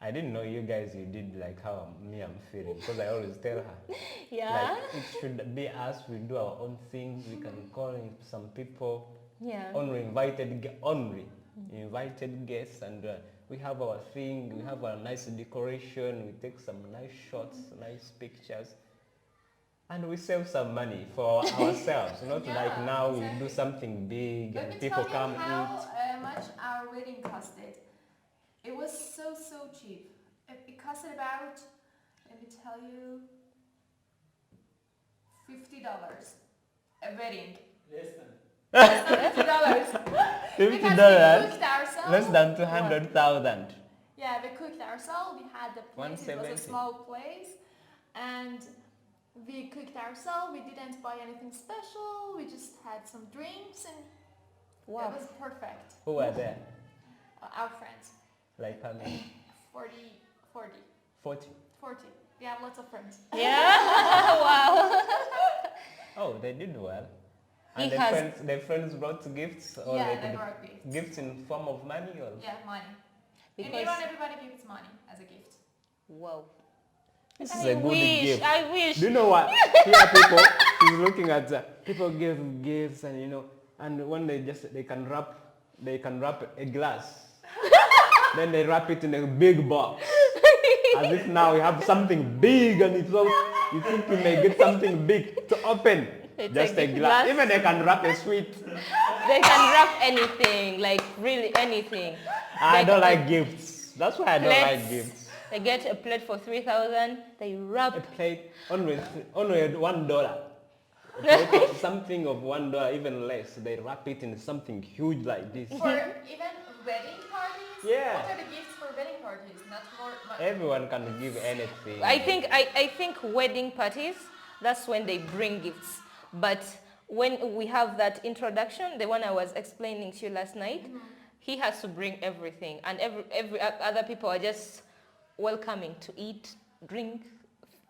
I didn't know you guys, you did like how I'm feeling, because I always tell her. Yeah. Like, it should be us, we do our own things, we can call in some people, Yeah. only invited guests, and we have our thing, we have our nice decoration, we take some nice shots, nice pictures, and we save some money for ourselves, not like now we do something big and people come eat. How much our wedding costed. It was so cheap. It costed about, let me tell you, $50 a wedding. Less than $50. $50? Because we cooked ourselves. Less than 200,000. Yeah, we cooked ourselves. We had the place. It was a small place, and we cooked ourselves. We didn't buy anything special. We just had some drinks, and it was perfect. Who were there? Our friends. Like how many? 40. 40. We have lots of friends. Yeah. Wow. Oh, they did well. He And has- their friends brought gifts, or Yeah, like they brought gifts. gifts in form of money, or Yeah, money. Because Everybody gives money as a gift. wow. this is a good gift. I wish. Do you know what? Here people is looking at people give gifts, and and when they can wrap a glass, then they wrap it in a big box, as if now we have something big, and you think you may get something big to open. It's Just a glass. Even they can wrap a sweet. They can wrap anything, like really anything. I don't like gifts. That's why I don't like gifts. They get a plate for 3,000. They wrap. A plate only $1. A plate of something of $1, even less. They wrap it in something huge like this. For even wedding parties? Yeah. What are the gifts for wedding parties? Not more. Everyone can give anything. I think wedding parties, that's when they bring gifts. But when we have that introduction, the one I was explaining to you last night, he has to bring everything, and every other people are just welcoming to eat, drink.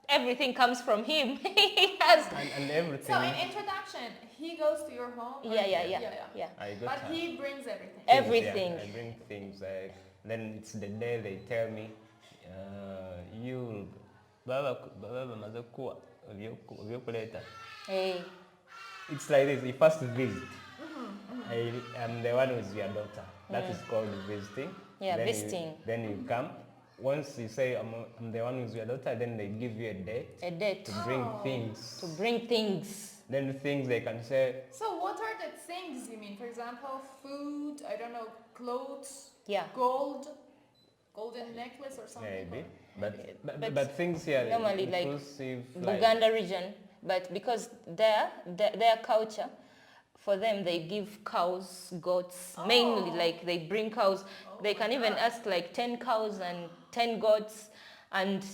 Everything comes from him. He has and everything. So in introduction, he goes to your home? Yeah. But he brings everything. Everything. Yeah, I bring things. Then it's the day they tell me, you, baba mazokuwa vyokuleta. Hey. It's like this. You first visit. I am the one with your daughter. That is called visiting. Yeah, then visiting. Then you come. Once you say I'm the one with your daughter, then they give you a date. A date. To bring things. To bring things. Then the things they can say. So what are the things you mean? For example, food, I don't know, clothes, Yeah. golden necklace or something? Maybe. But things here normally like inclusive, Uganda region, but because their culture, for them they give cows, goats, mainly like they bring cows. They can even ask like 10 cows and 10 goats, and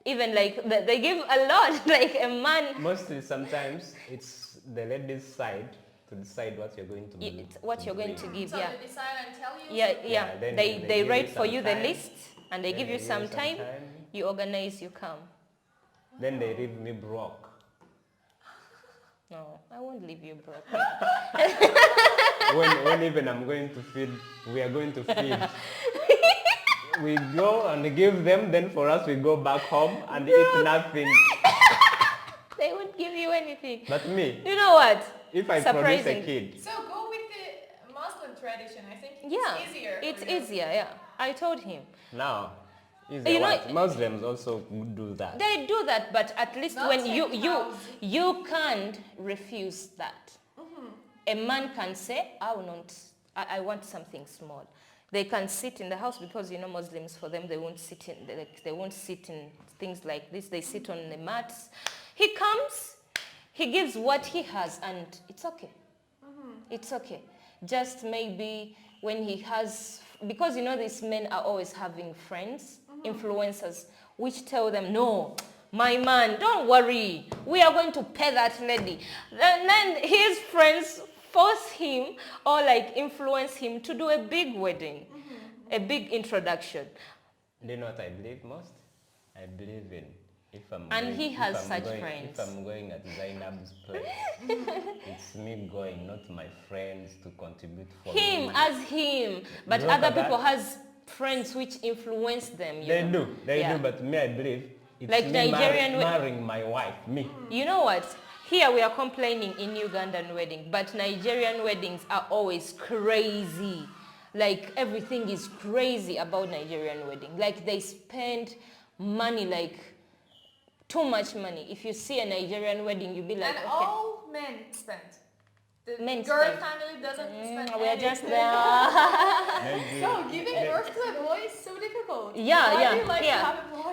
even like they give a lot, like a man. Mostly sometimes it's the lady's side to decide what you're going to do. What you're going to give, So yeah. they decide and tell you? Yeah. Then They give write you for some you the time. list, and they Then give you some time. time. You organize, you come. Then they leave me broke. No, I won't leave you broke. when even I'm going to feed, we are going to feed. We go and give them, then for us we go back home and eat nothing. They won't give you anything. But me, You know what? if I produce a Surprising. kid, So go with the Muslim tradition. I think Yeah, it's easier. it's for you. easier. Yeah, I told him. now, You know- Muslims also do that. They do that, but at least Not when take cows. you can't refuse that. A man can say, I want something small. They can sit in the house because Muslims, for them, they won't sit in things like this. They sit on the mats. He comes, he gives what he has, and it's okay. It's okay. Just maybe when he has, because these men are always having friends, influencers, which tell them, no, my man, don't worry, we are going to pay that lady. And then his friends force him or like influence him to do a big wedding, a big introduction. Do you know what I believe most? I believe in if I'm And going, he if has I'm such going, friends. If I'm going at Zainab's place, it's me going, not my friends to contribute for Him me. as him, but You know other that? people has friends which influence them. They know? do, they do, but me, I believe it's Like me Nigerian marrying my wife, me. You know what? Here we are complaining in Ugandan wedding, but Nigerian weddings are always crazy. Like everything is crazy about Nigerian wedding. Like they spend money, like too much money. If you see a Nigerian wedding, you'll be like, and okay. all men spend. The Men girl spend. family doesn't spend We are just anything. there. So giving birth to a boy is so difficult. Yeah, Why yeah, do you like yeah. to have a boy?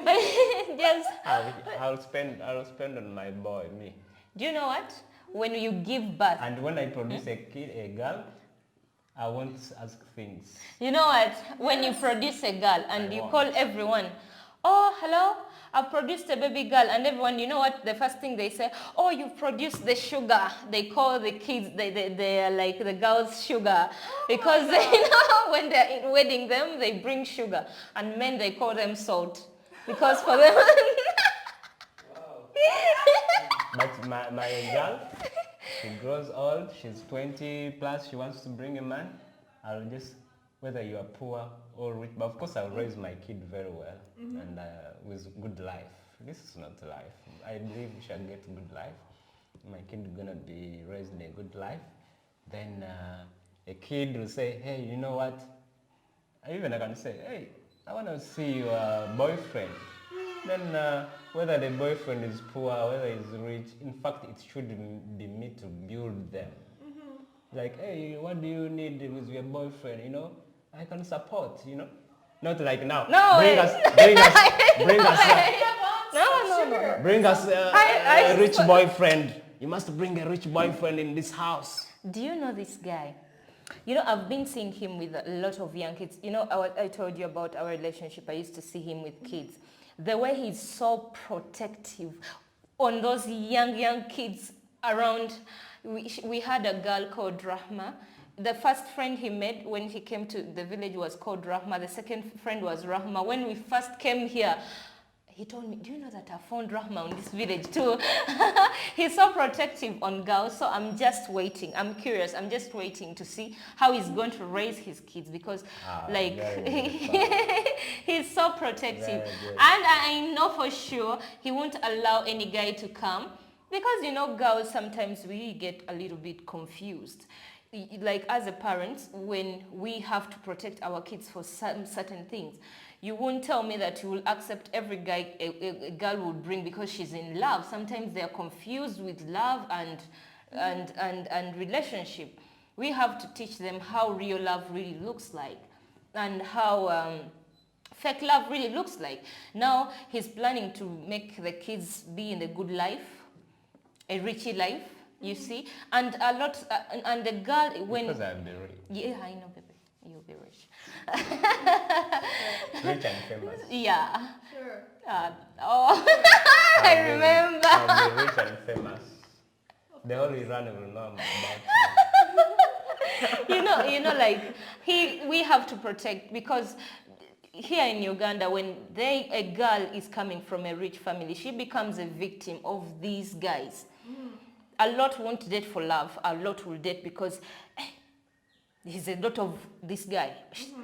Yes. I'll spend on my boy, me. Do you know what? When you give birth, And when I produce a kid, a girl, I won't ask things. you know what? When you produce a girl and you won't. call everyone, oh, hello, I've produced a baby girl, and everyone, you know what? The first thing they say, oh, you've produced the sugar. They call the kids, they are like the girls sugar, because they know when they're wedding them, they bring sugar, and men they call them salt, because for them. But my girl, she grows old, she's 20 plus, she wants to bring a man. I'll just, whether you are poor or rich, but of course I'll raise my kid very well and with good life. This is not life. I believe we shall get good life. My kid is gonna be raised in a good life. Then a kid will say, hey, you know what? I can say, hey, I want to see your boyfriend. Then whether the boyfriend is poor, whether he's rich, in fact it should be me to build them. Like, hey, what do you need with your boyfriend, you know? I can support, you know? Not like now. No, bring us No. bring us a rich boyfriend. You must bring a rich boyfriend in this house. Do you know this guy? You know, I've been seeing him with a lot of young kids. You know, I told you about our relationship. I used to see him with kids. The way he's so protective on those young kids around. We had a girl called Rahma. The first friend he met when he came to the village was called Rahma. The second friend was Rahma. When we first came here, he told me, do you know that I found Rahma in this village too? He's so protective on girls, so I'm just waiting. I'm curious. I'm just waiting to see how he's going to raise his kids, because like he's so protective. And I know for sure he won't allow any guy to come, because you know girls sometimes we get a little bit confused. Like as a parent, when we have to protect our kids for certain things, you won't tell me that you will accept every guy a girl will bring because she's in love. Sometimes they are confused with love and relationship. We have to teach them how real love really looks like, and how fake love really looks like. Now he's planning to make the kids be in a good life, a richy life, you see, and a lot, and the girl when. Because I'll be rich. Yeah, I know, baby. You'll be rich. Rich and famous. Yeah. Sure. I remember. I'll be rich and famous. The whole Iran will know about me. you know, like we have to protect, because here in Uganda, when a girl is coming from a rich family, she becomes a victim of these guys. A lot won't date for love. A lot will date because he's a daughter of this guy.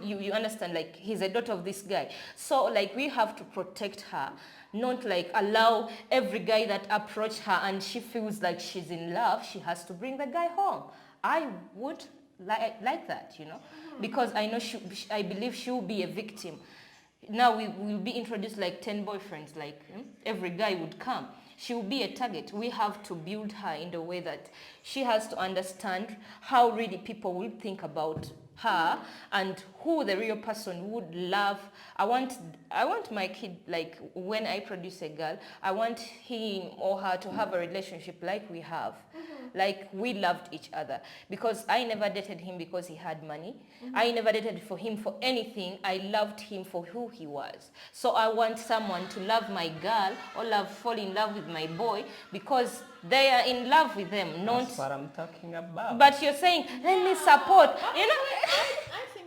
You understand? Like, he's a daughter of this guy. So, like, we have to protect her. Not, like, allow every guy that approach her and she feels like she's in love, she has to bring the guy home. I would like that, you know? Because I know I believe she will be a victim. Now we will be introduced like 10 boyfriends, like every guy would come. She will be a target. We have to build her in the way that she has to understand how really people will think about her and who the real person would love. I want my kid, like when I produce a girl, I want him or her to have a relationship like we have. Like we loved each other, because I never dated him because he had money. I never dated for him for anything. I loved him for who he was. So I want someone to love my girl or fall in love with my boy because they are in love with them. Not That's what I'm talking about. But you're saying, let me support. You know. I think